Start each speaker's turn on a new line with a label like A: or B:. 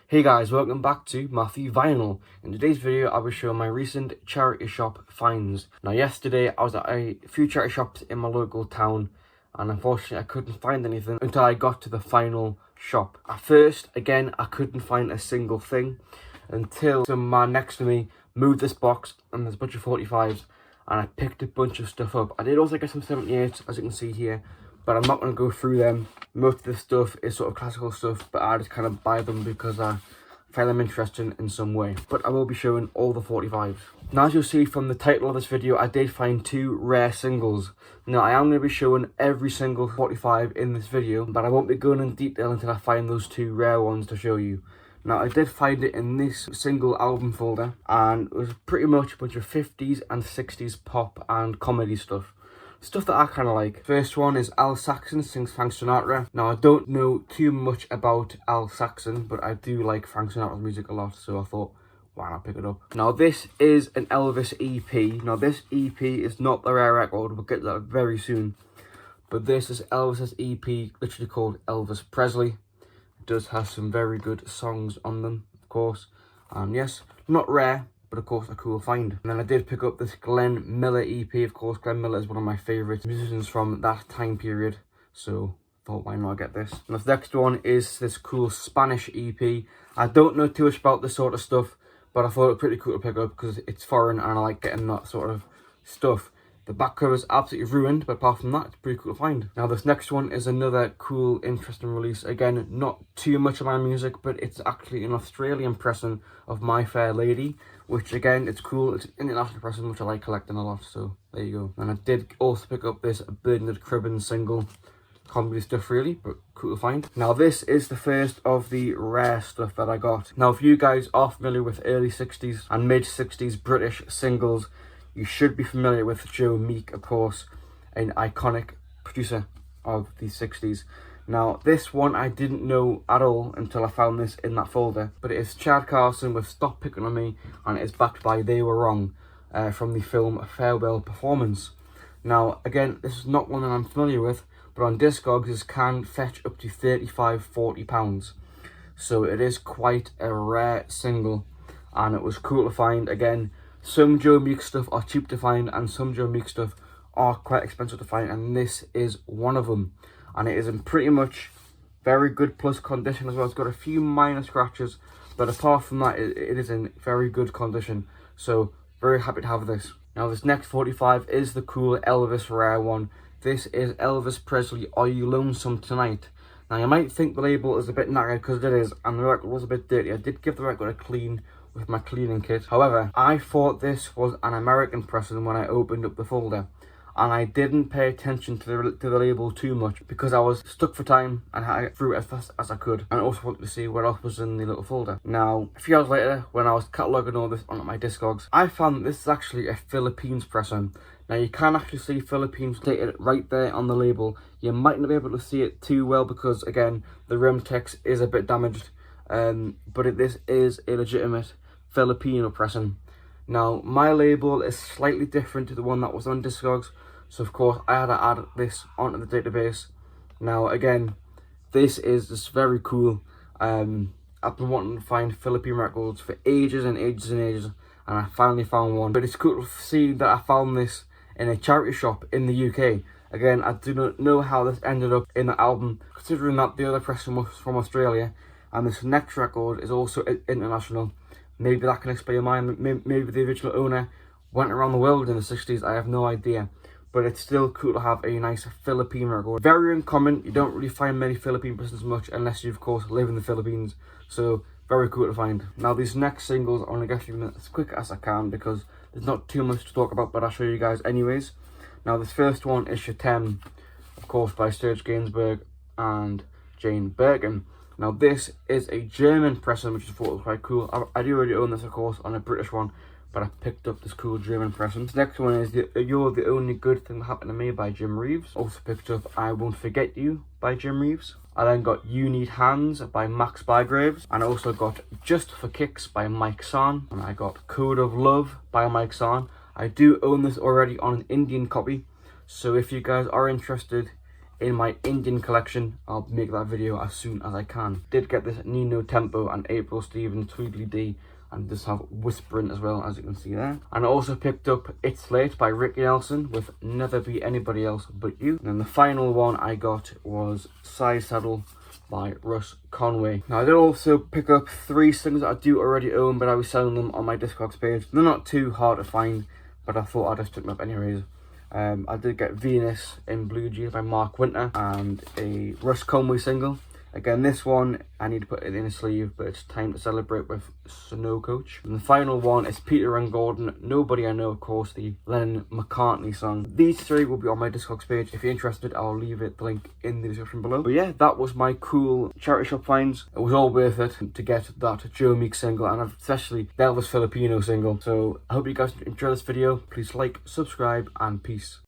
A: Hey guys, welcome back to Matthew Vinyl. In today's video, I'll be showing my recent charity shop finds. Now yesterday, I was at a few charity shops in my local town, and unfortunately I couldn't find anything until I got to the final shop. At first, again, I couldn't find a single thing until some man next to me moved this box, and there's a bunch of 45's, and I picked a bunch of stuff up. I did also get some 78's, as you can see here, but I'm not going to go through them. Most of this stuff is sort of classical stuff, but I just kind of buy them because I find them interesting in some way. But I will be showing all the 45's. Now, as you'll see from the title of this video, I did find two rare singles. Now, I am going to be showing every single 45 in this video, but I won't be going in detail until I find those two rare ones to show you. Now, I did find it in this single album folder, and it was pretty much a bunch of 50s and 60s pop and comedy stuff. Stuff that I kind of like. First one is Al Saxon sings Frank Sinatra. Now, I don't know too much about Al Saxon, but I do like Frank Sinatra's music a lot, so I thought, why not pick it up? Now, this is an Elvis EP. Now, this EP is not the rare record. We'll get to that very soon. But this is Elvis's EP, literally called Elvis Presley. It does have some very good songs on them, of course. And yes, not rare, but of course a cool find. And then I did pick up this Glenn Miller EP. Of course, Glenn Miller is one of my favourite musicians from that time period, so I thought, why not get this? And the next one is this cool Spanish EP. I don't know too much about this sort of stuff, but I thought it was pretty cool to pick up because it's foreign and I like getting that sort of stuff. The back cover is absolutely ruined, but apart from that, it's pretty cool to find. Now, this next one is another cool, interesting release. Again, not too much of my music, but it's actually an Australian pressing of My Fair Lady, which, again, it's cool. It's an international pressing, which I like collecting a lot, so there you go. And I did also pick up this Bernard Cribbins single. Comedy stuff, really, but cool to find. Now, this is the first of the rare stuff that I got. Now, if you guys are familiar with early 60s and mid 60s British singles, you should be familiar with Joe Meek, of course, an iconic producer of the 60s. Now, this one I didn't know at all until I found this in that folder, but it is Chad Carson with Stop Picking On Me, and it is backed by They Were Wrong from the film Farewell Performance. Now, again, this is not one that I'm familiar with, but on Discogs, this can fetch up to £35–40. So it is quite a rare single, and it was cool to find. Again, some Joe Meek stuff are cheap to find, and some Joe Meek stuff are quite expensive to find, and this is one of them. And it is in pretty much very good plus condition as well. It's got a few minor scratches, but apart from that, it is in very good condition. So, very happy to have this. Now, this next 45 is the cool Elvis rare one. This is Elvis Presley, Are You Lonesome Tonight? Now, you might think the label is a bit knackered, because it is, and the record was a bit dirty. I did give the record a clean with my cleaning kit. However, I thought this was an American pressing when I opened up the folder, and I didn't pay attention to the label too much because I was stuck for time and I threw it as fast as I could, and I also wanted to see what else was in the little folder. Now, a few hours later, when I was cataloguing all this on my Discogs, I found that this is actually a Philippines pressing. Now, you can actually see Philippines stated right there on the label. You might not be able to see it too well because, again, the rim text is a bit damaged, but this is a legitimate Filipino pressing. Now, my label is slightly different to the one that was on Discogs, so of course I had to add this onto the database. Now, again, this is just very cool. I've been wanting to find Filipino records for ages and ages and ages, and I finally found one. But it's cool to see that I found this in a charity shop in the UK. Again, I do not know how this ended up in the album, considering that the other pressing was from Australia, and this next record is also international. Maybe that can explain mine. Maybe the original owner went around the world in the 60s. I have no idea. But it's still cool to have a nice Filipino record. Very uncommon. You don't really find many Philippine persons much unless you, of course, live in the Philippines. So, very cool to find. Now, these next singles, I'm going to get through them as quick as I can because there's not too much to talk about, but I'll show you guys anyways. Now, this first one is Shatem, of course, by Serge Gainsbourg and Jane Birkin. Now, this is a German pressing, which I thought was quite cool. I do already own this, of course, on a British one, but I picked up this cool German pressing. This next one is You're the Only Good Thing That Happened to Me by Jim Reeves. Also picked up I Won't Forget You by Jim Reeves. I then got You Need Hands by Max Bygraves. And I also got Just for Kicks by Mike San. And I got Code of Love by Mike San. I do own this already on an Indian copy. So if you guys are interested in my Indian collection. I'll make that video as soon as I can. Did get this Nino Tempo and April Stevens Tweedly D, and just have Whispering as well, as you can see there. And I also picked up It's Late by Ricky Nelson with Never Be Anybody Else But You. And then the final one I got was Size Saddle by Russ Conway. Now I did also pick up 3 singles that I do already own, but I was selling them on my Discogs page. They're not too hard to find, but I thought I'd just pick them up anyways. I did get Venus in Blue Jeans by Mark Winter and a Russ Conway single. Again, this one, I need to put it in a sleeve, but it's Time to Celebrate with Snow Coach. And the final one is Peter and Gordon, Nobody I Know, of course, the Lennon-McCartney song. These 3 will be on my Discogs page. If you're interested, I'll leave the link in the description below. But yeah, that was my cool charity shop finds. It was all worth it to get that Joe Meek single, and especially the Elvis Filipino single. So I hope you guys enjoyed this video. Please like, subscribe, and peace.